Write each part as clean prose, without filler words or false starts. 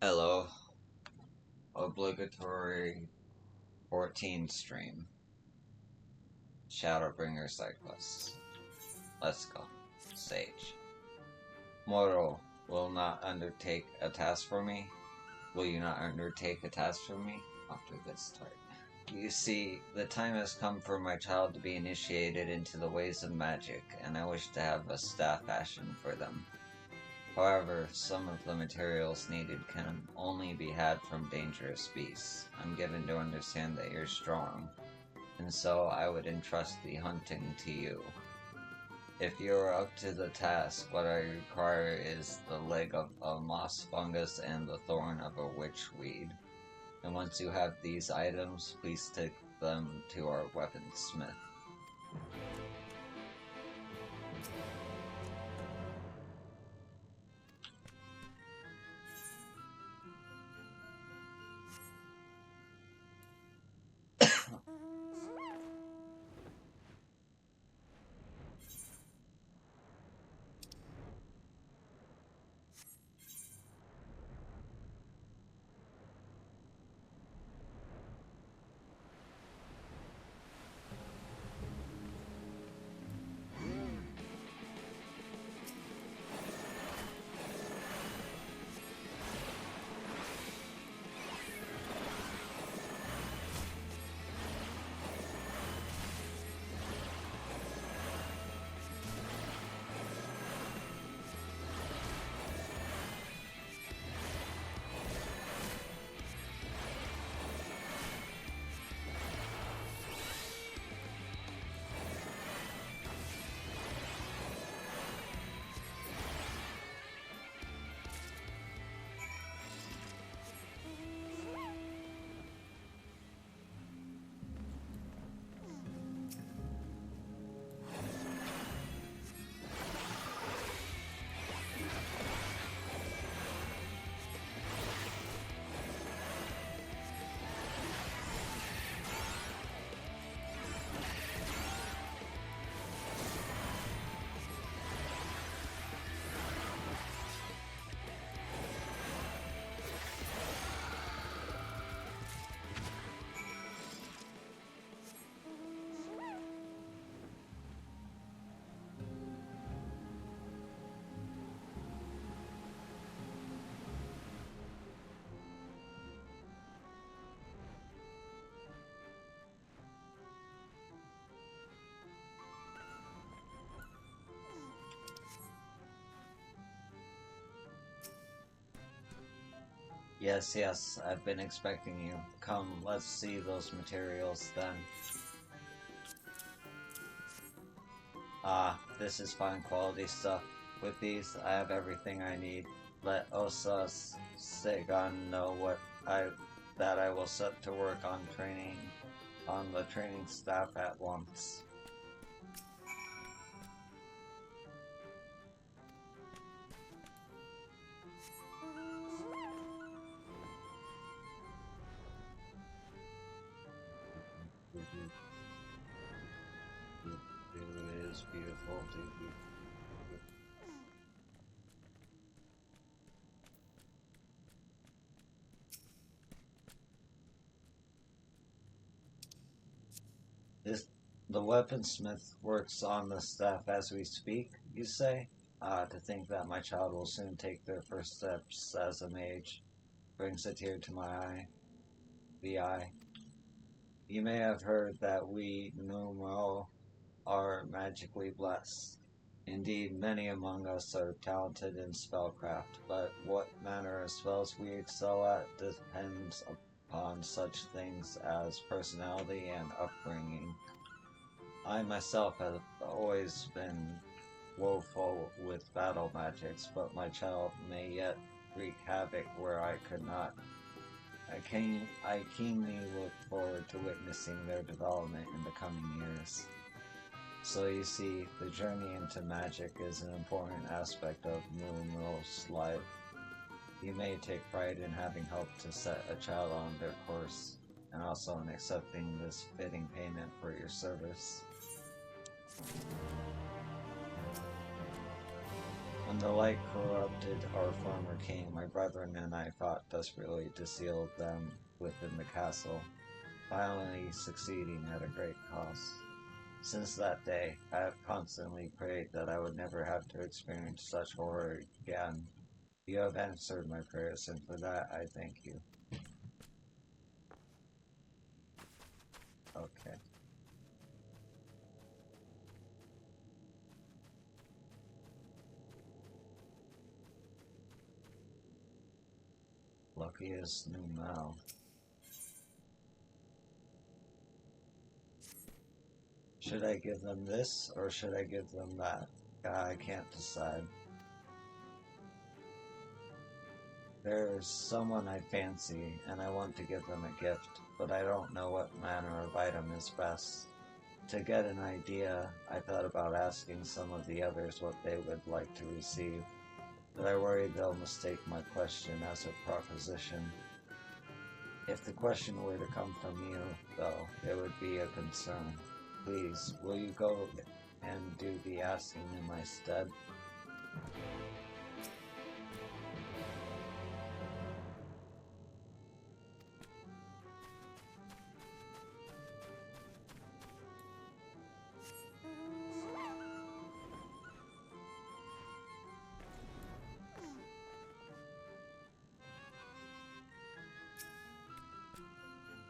Hello, obligatory 14 stream. Shadowbringer cyclist. Let's go. Sage. Mortal will not undertake a task for me. Will you not undertake a task for me? After good start. You see, the time has come for my child to be initiated into the ways of magic, and I wish to have a staff fashioned for them. However, some of the materials needed can only be had from dangerous beasts. I'm given to understand that you're strong, and so I would entrust the hunting to you. If you are up to the task, what I require is the leg of a moss fungus and the thorn of a witchweed. And once you have these items, please take them to our weaponsmith. Yes, yes, I've been expecting you. Come, let's see those materials then. Ah, this is fine quality stuff. With these, I have everything I need. Let Osas Segan know that I will set to work on the training staff at once. It is beautiful, dude. This, the weaponsmith works on the staff as we speak, you say? Ah, to think that my child will soon take their first steps as a mage brings a tear to my eye. The eye. You may have heard that we Numo are magically blessed. Indeed, many among us are talented in spellcraft, but what manner of spells we excel at depends upon such things as personality and upbringing. I myself have always been woeful with battle magics, but my child may yet wreak havoc where I could not. I keenly look forward to witnessing their development in the coming years. So you see, the journey into magic is an important aspect of Moonrose life. You may take pride in having helped to set a child on their course, and also in accepting this fitting payment for your service. When the light corrupted our former king, my brethren and I fought desperately to seal them within the castle, finally succeeding at a great cost. Since that day, I have constantly prayed that I would never have to experience such horror again. You have answered my prayers, and for that I thank you. Okay. Luckiest new Mal. Should I give them this, or should I give them that? I can't decide. There's someone I fancy, and I want to give them a gift, but I don't know what manner of item is best. To get an idea, I thought about asking some of the others what they would like to receive, but I worry they'll mistake my question as a proposition. If the question were to come from you, though, it would be a concern. Please, will you go and do the asking in my stead?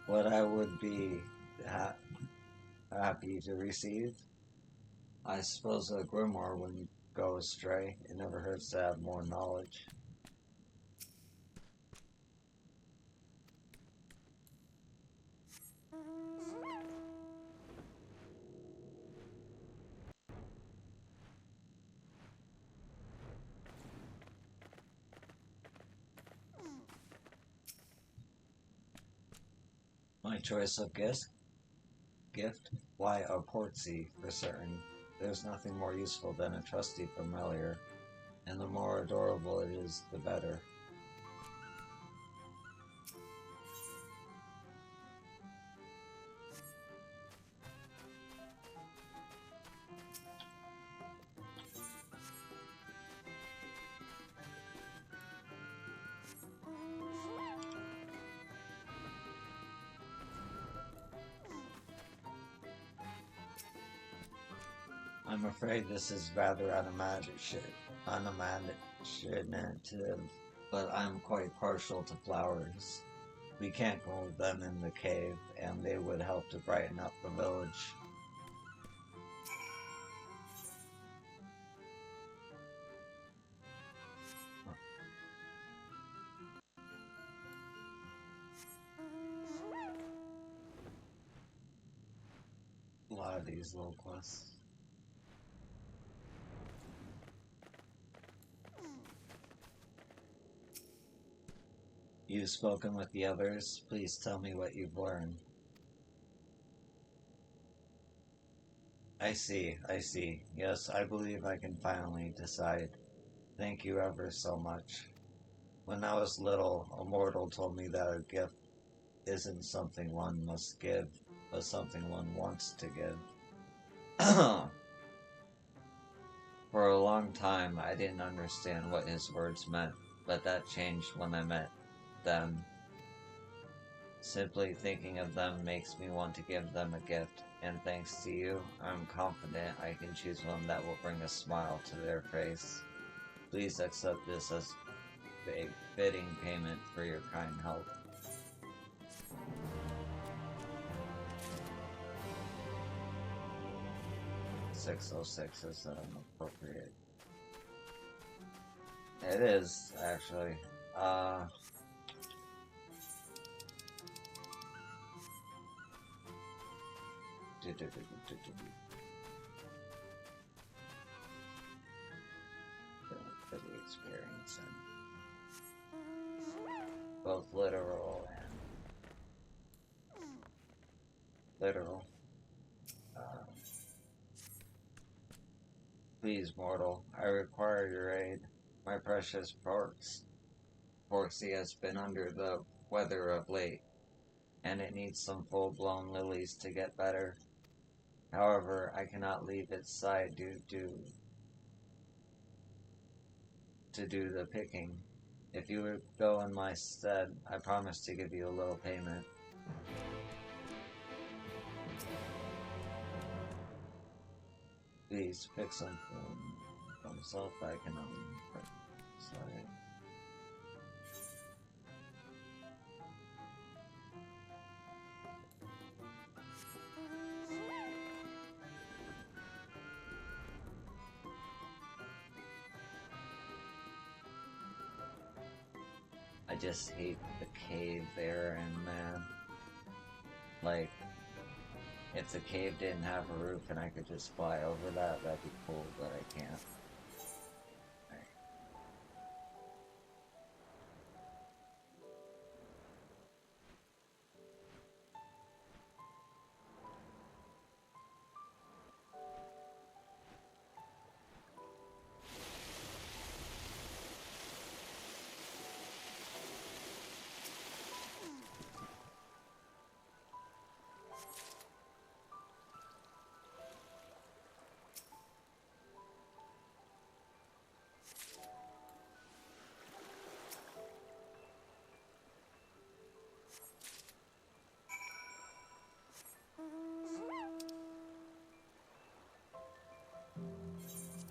What I would be happy to receive? I suppose a grimoire wouldn't go astray. It never hurts to have more knowledge. My choice of gift? Why, a portsy, for certain. There's nothing more useful than a trusty familiar, and the more adorable it is, the better. I'm afraid this is rather unimaginative, but I'm quite partial to flowers. We can't grow them in the cave, and they would help to brighten up the village. A lot of these little quests. You've spoken with the others. Please tell me what you've learned. I see, I see. Yes, I believe I can finally decide. Thank you ever so much. When I was little, a mortal told me that a gift isn't something one must give, but something one wants to give. For a long time, I didn't understand what his words meant, but that changed when I met them. Simply thinking of them makes me want to give them a gift, and thanks to you, I'm confident I can choose one that will bring a smile to their face. Please accept this as a fitting payment for your kind help. 606 is appropriate. It is, actually. For the experience and both literal and literal. Please, mortal, I require your aid. My precious Porksy has been under the weather of late, and it needs some full-blown lilies to get better. However, I cannot leave its side due to to do the picking. If you would go in my stead, I promise to give you a little payment. Please pick something from self I can sorry. I just hate the cave there, and man, like, if the cave didn't have a roof and I could just fly over that, that'd be cool, but I can't.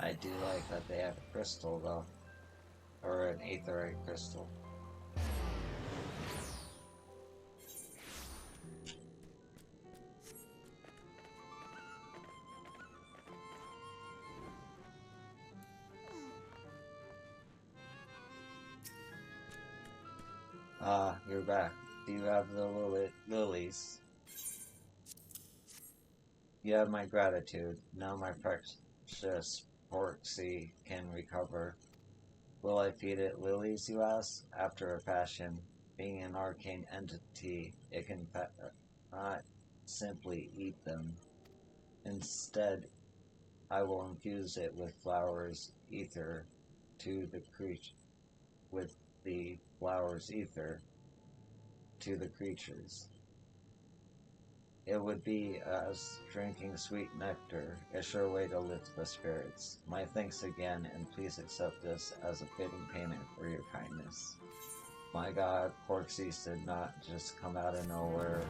I do like that they have a crystal though, or an aetherite crystal. Ah, you're back. Do you have the lilies? You have my gratitude. Now my precious Porksy can recover. Will I feed it lilies, you ask? After a fashion. Being an arcane entity, it can not simply eat them. Instead, I will infuse it with flowers ether to the creature, with the flowers ether to the creatures. It would be as drinking sweet nectar, a sure way to lift the spirits. My thanks again, and please accept this as a fitting payment for your kindness. My god, Porksees did not just come out of nowhere.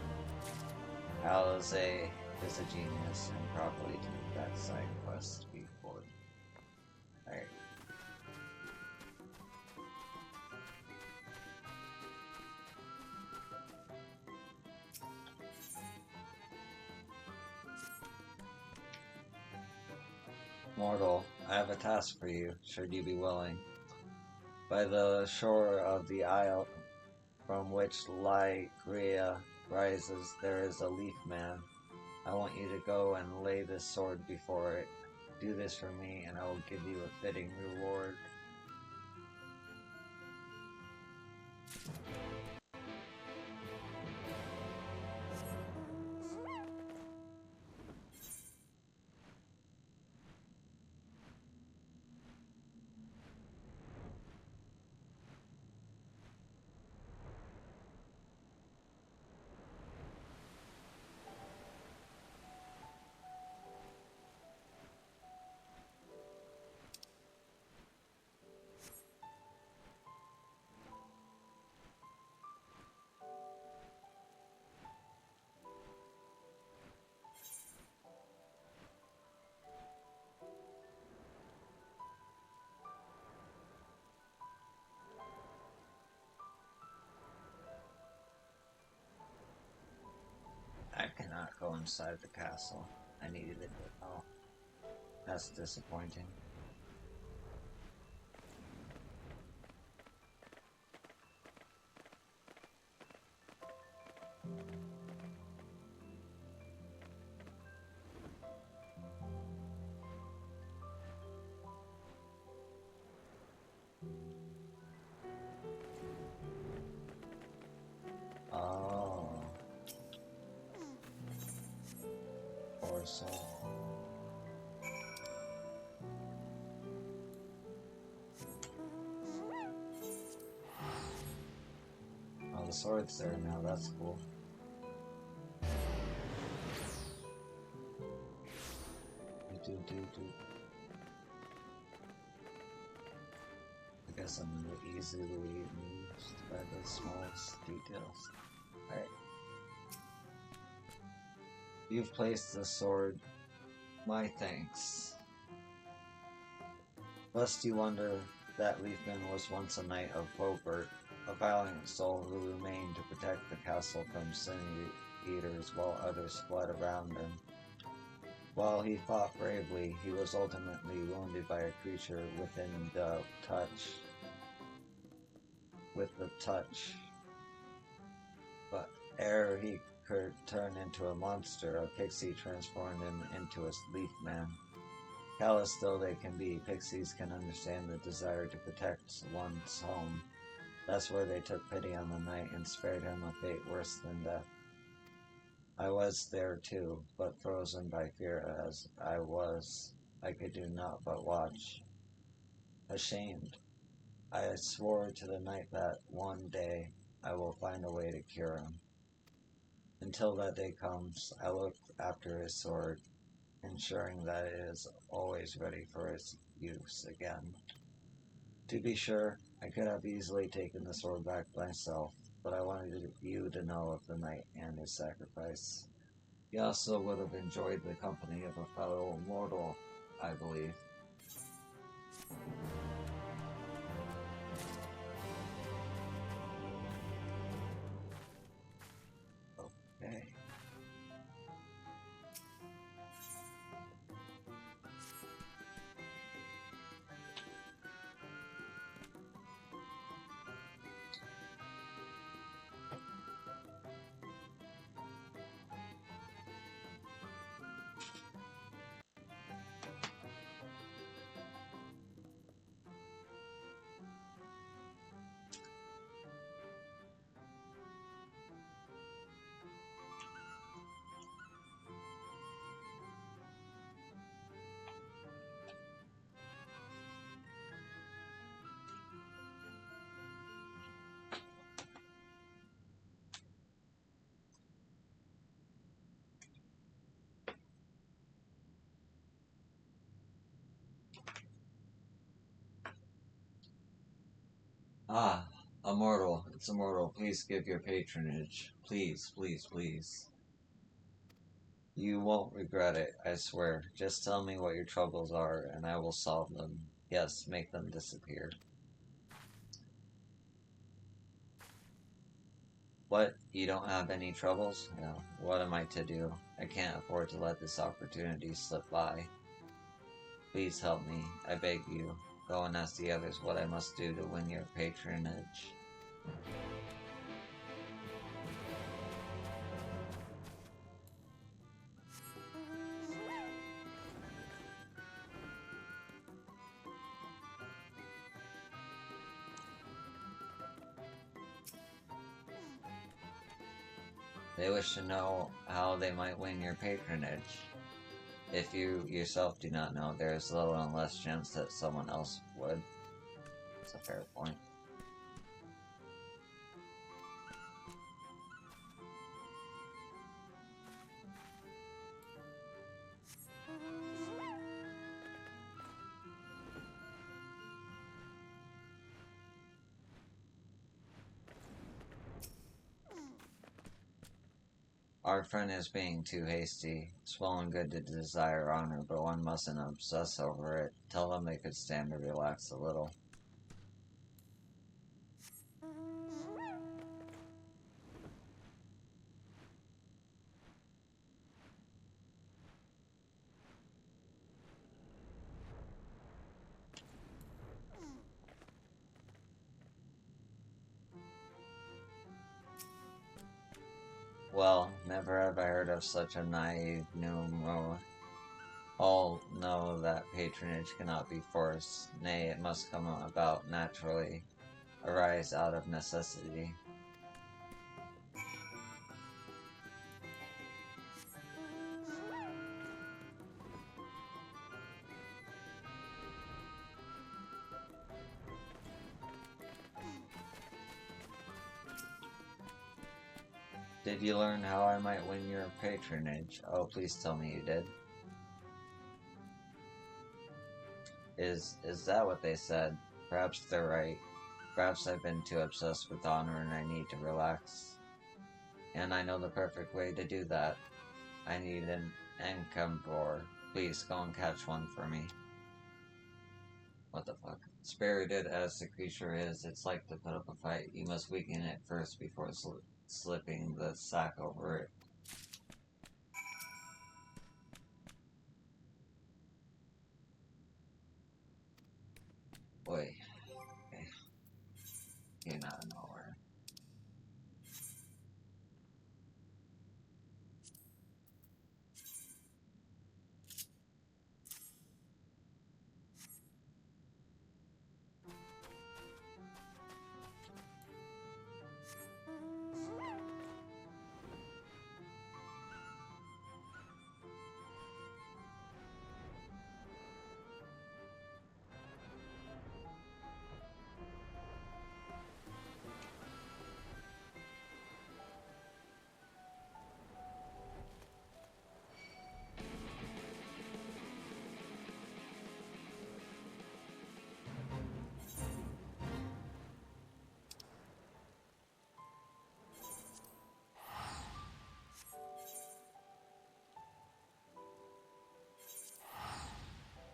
Alize is a genius and properly took that side quest before. Alright. Mortal, I have a task for you, should you be willing. By the shore of the isle from which Ligria rises, there is a leaf man. I want you to go and lay this sword before it. Do this for me, and I will give you a fitting reward. I cannot go inside the castle. I needed it. Oh, that's disappointing. Oh, poor soul. Oh, the sword's there now, that's cool. guess I'm easily moved by the smallest details. Alright. You've placed the sword. My thanks. Lest you wonder, that Leafman was once a knight of Beaufort, a valiant soul who remained to protect the castle from sin eaters while others fled around him. While he fought bravely, he was ultimately wounded by a creature with the touch. But ere he could turn into a monster, a pixie transformed him into a leaf man. Callous though they can be, pixies can understand the desire to protect one's home. That's where they took pity on the knight and spared him a fate worse than death. I was there too, but frozen by fear as I could do naught but watch. Ashamed, I swore to the knight that one day I will find a way to cure him. Until that day comes, I look after his sword, ensuring that it is always ready for its use again. To be sure, I could have easily taken the sword back myself, but I wanted you to know of the knight and his sacrifice. He also would have enjoyed the company of a fellow mortal, I believe. Okay. Ah, immortal, it's immortal. Please give your patronage. Please, please, please. You won't regret it, I swear. Just tell me what your troubles are, and I will solve them. Yes, make them disappear. What? You don't have any troubles? No. What am I to do? I can't afford to let this opportunity slip by. Please help me, I beg you. Go and ask the others what I must do to win your patronage. They wish to know how they might win your patronage. If you yourself do not know, there is little and less chance that someone else would. That's a fair point. Our friend is being too hasty. It's well and good to desire honor, but one mustn't obsess over it. Tell them they could stand to relax a little. Well, never have I heard of such a naive numero. All know that patronage cannot be forced, nay, it must come about naturally, arise out of necessity. Did you learn how I might win your patronage? Oh, please tell me you did. Is that what they said? perhaps they're right. Perhaps I've been too obsessed with honor and I need to relax. And I know the perfect way to do that. I need an income for. Please go and catch one for me. What the fuck? Spirited as the creature is, it's like to put up a fight. You must weaken it first before slipping the sack over it. Boy, okay. Came out of nowhere.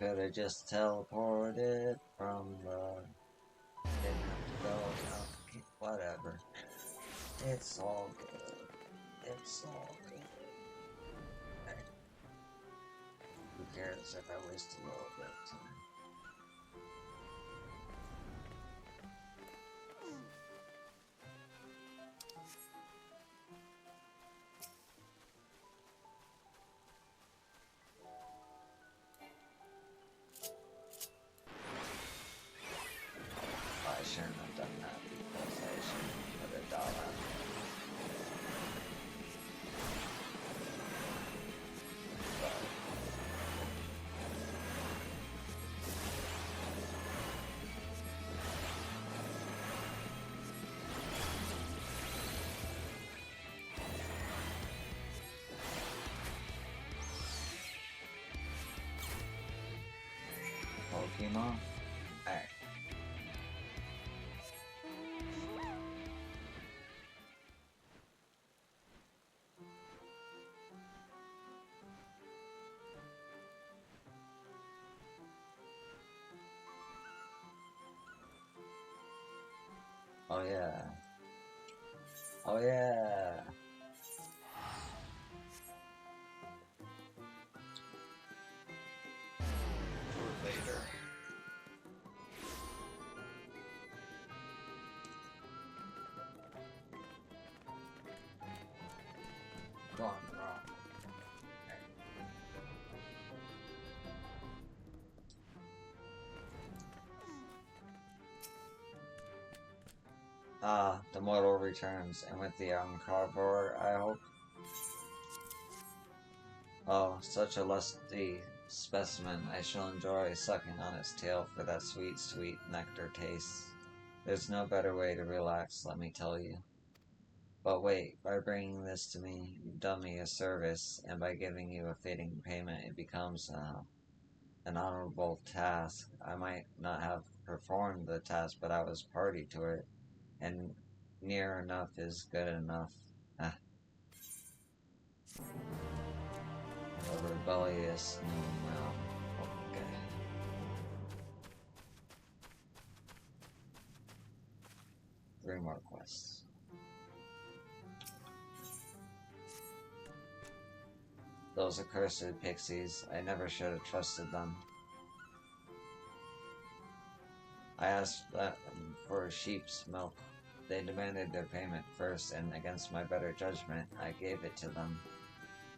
Could I just teleported from the... Didn't have to go, no, whatever. It's all good. It's all good. Hey, who cares if I waste a little bit of time? I shouldn't have done that because I shouldn't have put a dollar on it. Pokemon? Alright. Oh yeah. Oh yeah. For later. Gone wrong. Ah, the mortal returns, and with the young carnivore, I hope. Oh, such a lusty specimen. I shall enjoy sucking on its tail for that sweet, sweet nectar taste. There's no better way to relax, let me tell you. But wait, by bringing this to me, you've done me a service, and by giving you a fitting payment, it becomes an honorable task. I might not have performed the task, but I was party to it, and near enough is good enough. Ah, a rebellious new realm. Okay. Three more quests. Those accursed pixies, I never should have trusted them. I asked them for sheep's milk. They demanded their payment first, and against my better judgment, I gave it to them.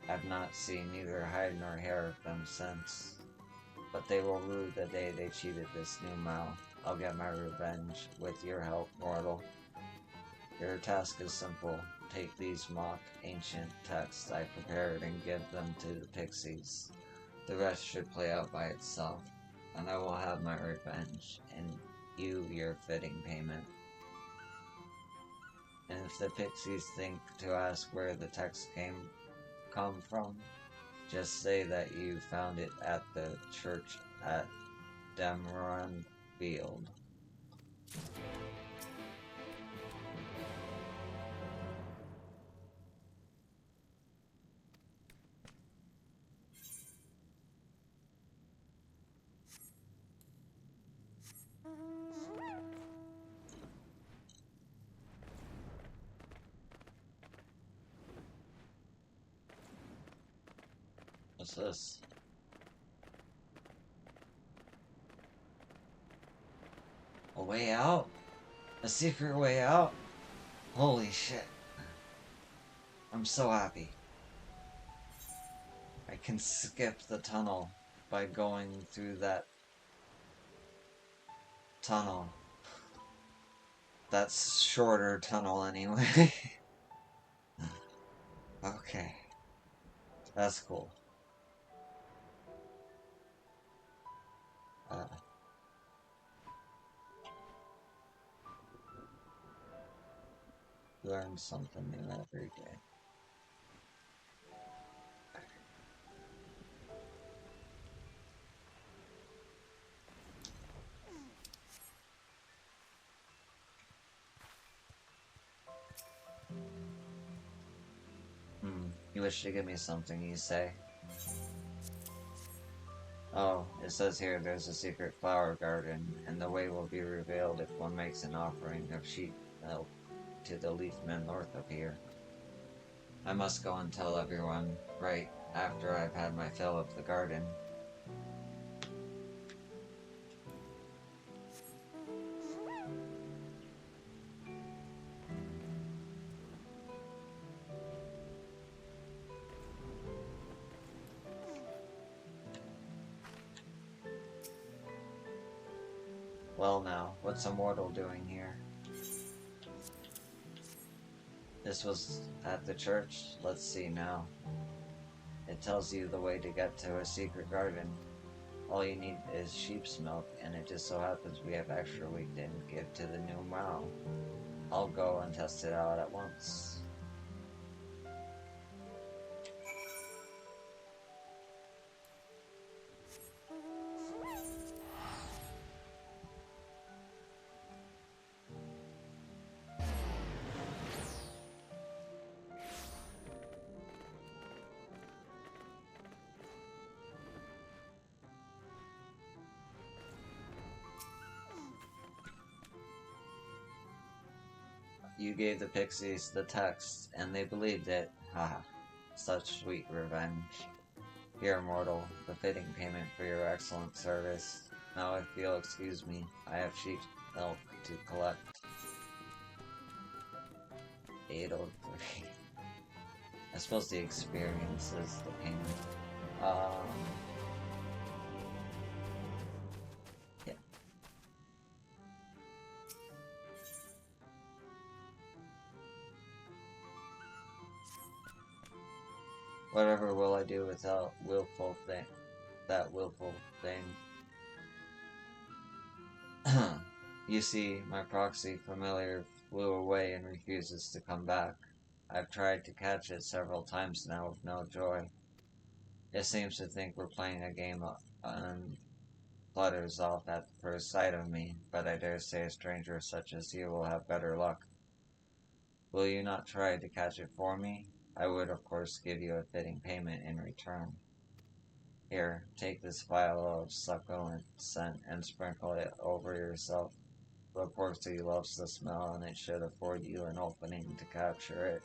I've not seen neither hide nor hair of them since. But they will rue the day they cheated this new Mao. I'll get my revenge, with your help, mortal. Your task is simple. Take these mock ancient texts I prepared and give them to the pixies. The rest should play out by itself, and I will have my revenge, and you your fitting payment. And if the pixies think to ask where the text come from, just say that you found it at the church at Demeron Field. What's this? A way out? A secret way out? Holy shit. I'm so happy. I can skip the tunnel by going through that tunnel. That's shorter tunnel anyway. Okay. That's cool. Learn something new every day. You wish to give me something, you say? Oh, it says here there's a secret flower garden, and the way will be revealed if one makes an offering of sheep milk to the leafmen north of here. I must go and tell everyone right after I've had my fill of the garden. Well now, what's a mortal doing here? This was at the church? Let's see now. It tells you the way to get to a secret garden. All you need is sheep's milk, and it just so happens we have extra we can give to the new Mao. I'll go and test it out at once. You gave the pixies the text, and they believed it. Haha. Such sweet revenge. Here, mortal, the fitting payment for your excellent service. Now, if you'll excuse me, I have sheep's milk to collect. 803. I suppose the experience is the payment. Yeah. Whatever will I do without that willful thing? You see, my proxy familiar flew away and refuses to come back. I've tried to catch it several times now with no joy. It seems to think we're playing a game and flutters off at the first sight of me, but I dare say a stranger such as you will have better luck. Will you not try to catch it for me? I would, of course, give you a fitting payment in return. Here, take this vial of succulent scent and sprinkle it over yourself. The porky loves the smell, and it should afford you an opening to capture it.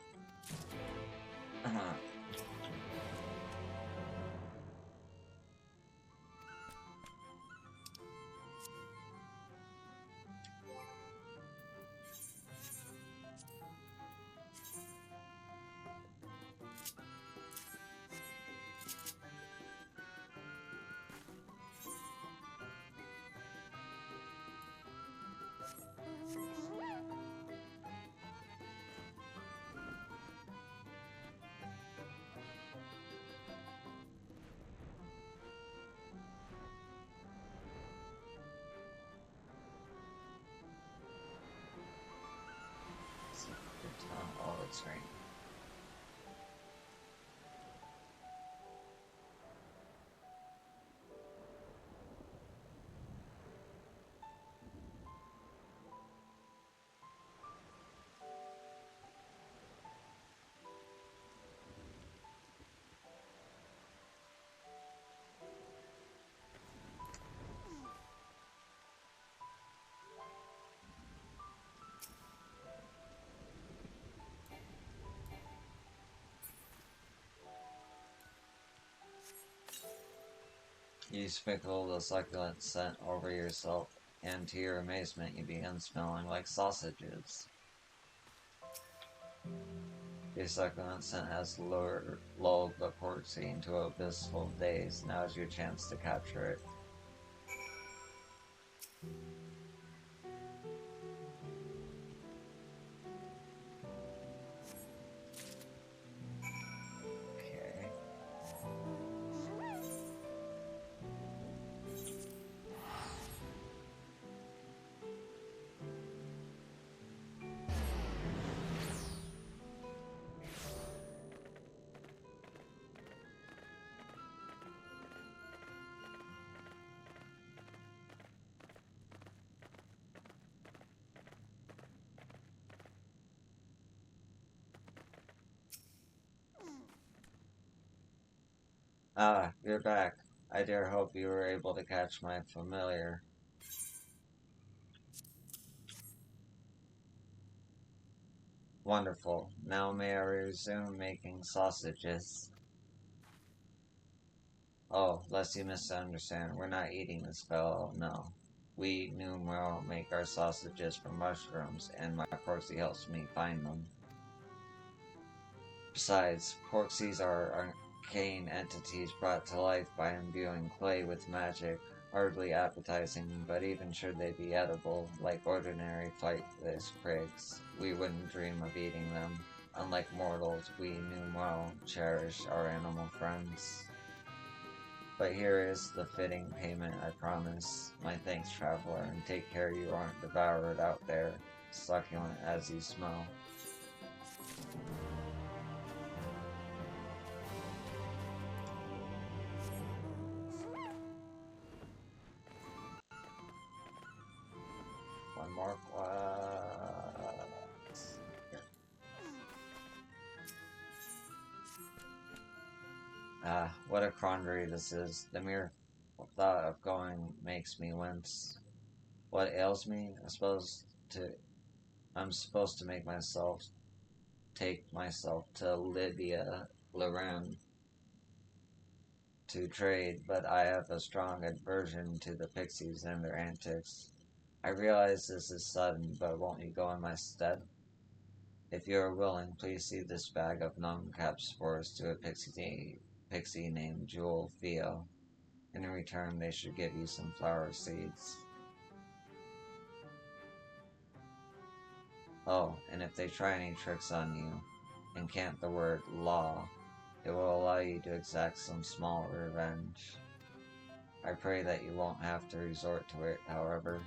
Oh, it's great. You sprinkle the succulent scent over yourself, and to your amazement, you begin smelling like sausages. The succulent scent has lulled the corpsey into a blissful daze. Now is your chance to capture it. Okay. Ah, you're back. I dare hope you were able to catch my familiar. Wonderful. Now may I resume making sausages? Oh, lest you misunderstand, we're not eating this fellow, no. We numeral make our sausages from mushrooms, and my proxy helps me find them. Besides, proxies are arcane entities brought to life by imbuing clay with magic. Hardly appetizing, but even should they be edible, like ordinary flightless prigs, we wouldn't dream of eating them. Unlike mortals, we numeral cherish our animal friends. But here is the fitting payment, I promise. My thanks, traveler, and take care you aren't devoured out there, succulent as you smell. One more glass. Ah, what a quandary this is. The mere thought of going makes me wince. What ails me? I'm supposed to take myself to Lydia Loren to trade, but I have a strong aversion to the pixies and their antics. I realize this is sudden, but won't you go in my stead? If you are willing, please see this bag of numbcap spores to a pixie named Jewel Theo. In return, they should give you some flower seeds. Oh, and if they try any tricks on you, and cant the word law, it will allow you to exact some small revenge. I pray that you won't have to resort to it, however.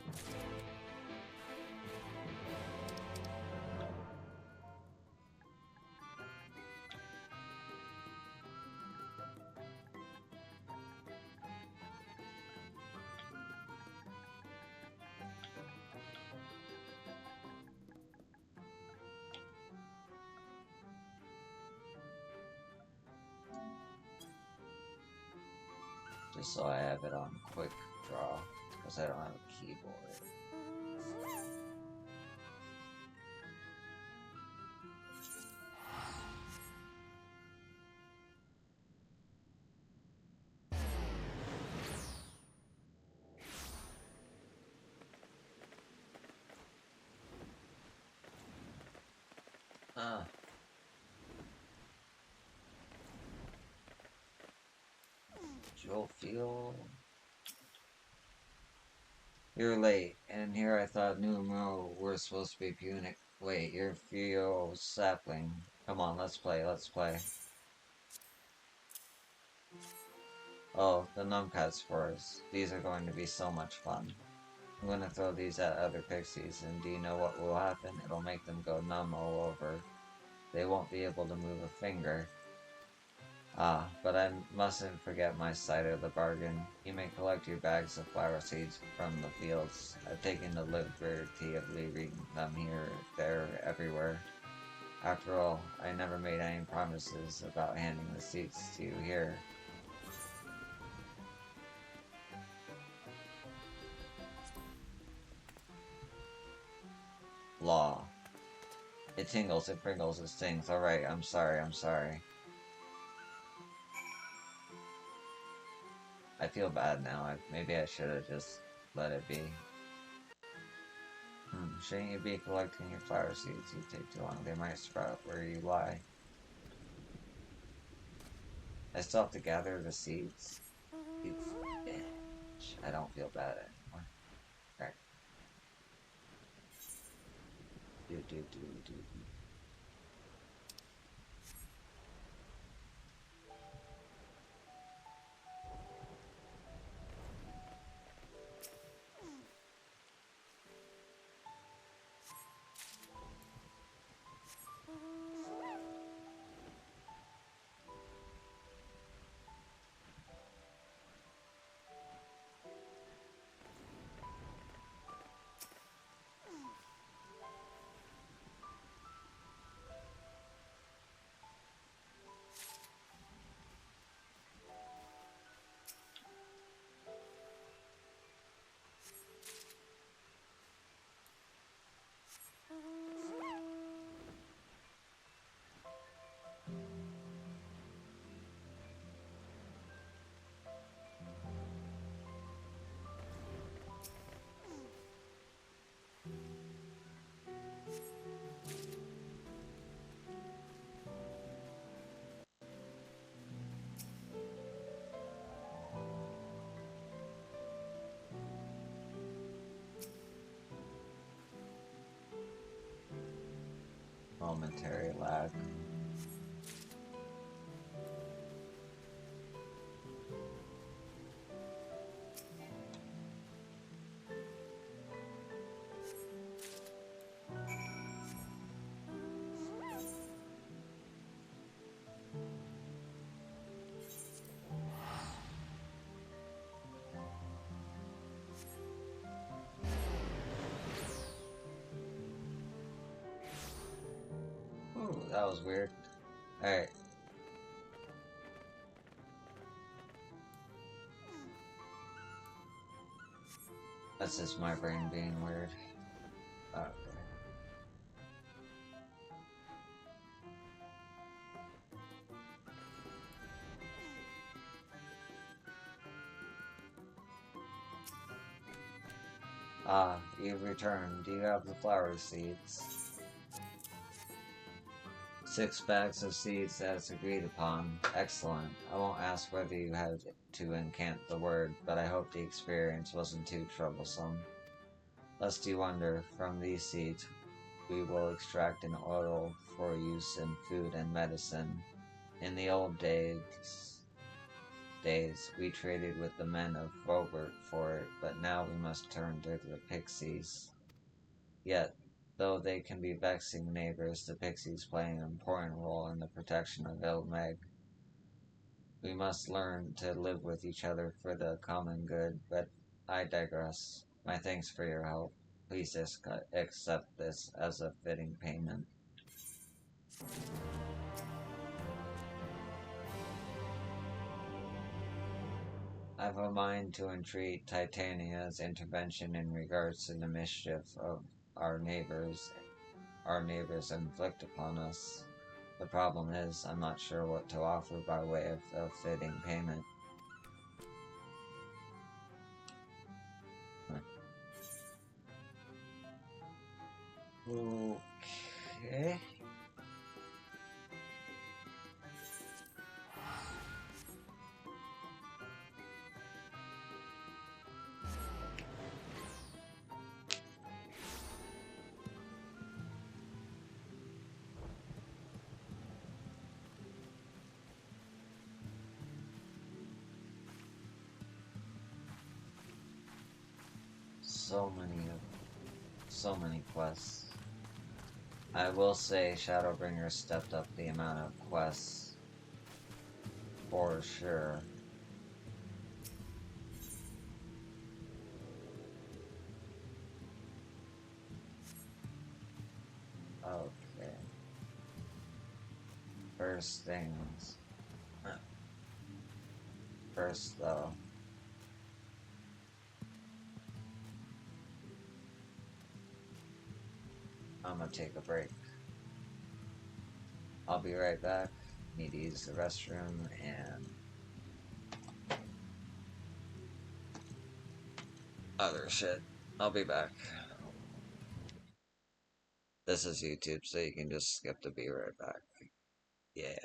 Just so I have it on quick draw, because I don't have a keyboard. Ah. Joel Field. You're late, and here I thought New Mo were supposed to be Punic. Wait, you're Theo Sapling. Come on, let's play, let's play. Oh, the numpats for us. These are going to be so much fun. I'm going to throw these at other pixies, and do you know what will happen? It'll make them go numb all over. They won't be able to move a finger. Ah, but I mustn't forget my side of the bargain. You may collect your bags of flower seeds from the fields. I've taken the liberty of leaving them here, there, everywhere. After all, I never made any promises about handing the seeds to you here. Law. It tingles, it pringles, it stings. Alright, I'm sorry, I'm sorry. I feel bad now. Maybe I should have just let it be. Shouldn't you be collecting your flower seeds? You take too long. They might sprout where you lie. I still have to gather the seeds. You bitch. I don't feel bad anymore. Right. Do. Momentary lag. Ooh, that was weird. Alright. That's just my brain being weird. Okay. Ah, you've returned. Do you have the flower seeds? 6 bags of seeds as agreed upon. Excellent. I won't ask whether you had to incant the word, but I hope the experience wasn't too troublesome. Lest you wonder, from these seeds we will extract an oil for use in food and medicine. In the old days we traded with the men of Robert for it, but now we must turn to the pixies. Yet, though they can be vexing neighbors, the pixies play an important role in the protection of Ilmeg. We must learn to live with each other for the common good, but I digress. My thanks for your help. Please accept this as a fitting payment. I've a mind to entreat Titania's intervention in regards to the mischief of our neighbors inflict upon us. The problem is, I'm not sure what to offer by way of a fitting payment. Okay. So many quests. I will say Shadowbringers stepped up the amount of quests for sure. Okay. First things. First though. I'm gonna take a break. I'll be right back. Need to use the restroom and other shit. I'll be back. This is YouTube, so you can just skip to be right back. Yeah.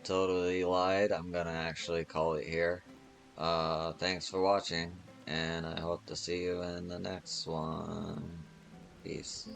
Totally lied. I'm gonna actually call it here. Thanks for watching, and I hope to see you in the next one. Peace.